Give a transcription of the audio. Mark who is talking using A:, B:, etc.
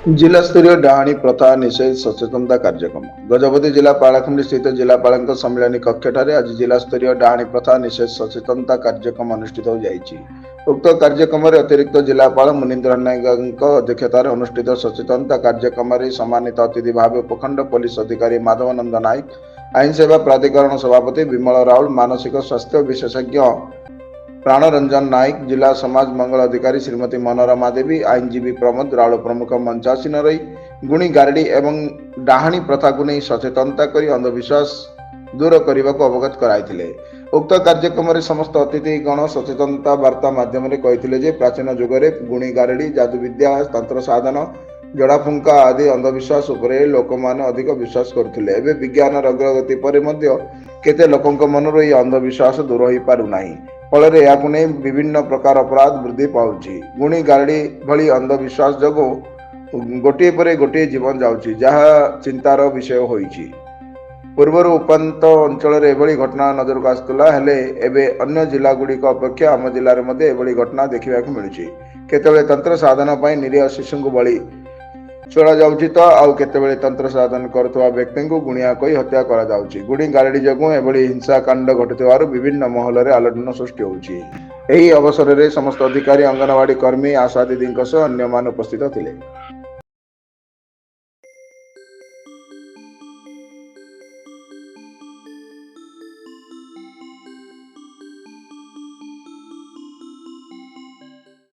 A: जिला स्तरीय डाहाणी प्रथा निषेध सचेतनता कार्यक्रम गजपति जिला पालाखंडी स्थित जिलापाल सम्मिलनी कक्ष आज जिला स्तरीय डाहाणी प्रथा निषेध सचेतनता कार्यक्रम अनुष्ठित हो जाइछि। उक्त कार्यक्रम अतिरिक्त जिलापाल मुनीन्द्र नायक अध्यक्षतार अनुष्ठित सचेतनता कार्यक्रम सम्मानित अतिथि भाव उपखंड पुलिस अधिकारी माधवानंद नायक, आईन सेवा प्राधिकरण सभापति विमल राउल, मानसिक स्वास्थ्य विशेषज्ञ प्राणरंजन नायक, जिला समाज मंगल अधिकारी श्रीमती मनोरमा देवी, आईनजीवी प्रमोद राउल प्रमुख मंचासीन रही गुणी गारडी एवं डाहाणी प्रथा को नहीं सचेतनता कर अंधविश्वास दूर करने को अवगत कराइथिले। उक्त कार्यक्रम समस्त अतिथिगण सचेतनता वार्ता माध्यम कहते प्राचीन जुगरे गुणी गारडी जादुविद्या तंत्र साधन जड़ाफुंका आदि अंधविश्वास उपरे लोक माने अधिक विश्वास करथिले। एबे विज्ञान अग्रगति पर मध्य केते लोकंक मनरो यह अंधविश्वास दूर हो पारुना, फल विभिन्न प्रकार अपराध वृद्धि पाउछि। गुणी गारडी भली अंधविश्वास जगो गोटे पर गोटे जीवन जाउछि, जहा चिंतार विषय होइछि। पूर्वर उपांत अंचल एभली घटना नजर को आसुला, हेले एबे अन्य जिला गुड़िक अपेक्षा आम जिले में एभली घटना देखा मिलुछि। केतेबेले तंत्र साधन पई निरीह शिशु को बलि चला जाउछि तो आउ केतेबेले तंत्र साधन करथुवा व्यक्ति को गुणिया कही हत्या करा जाउछि। गुणी गारडी जगो एभली हिंसाकांड घटुथिबारु विभिन्न महल रे आलोड़न सृष्टि होउछि। एही अवसर रे समस्त अधिकारी, अंगनवाड़ी कर्मी, आशा दीदी अन्य मान उपस्थित थिले।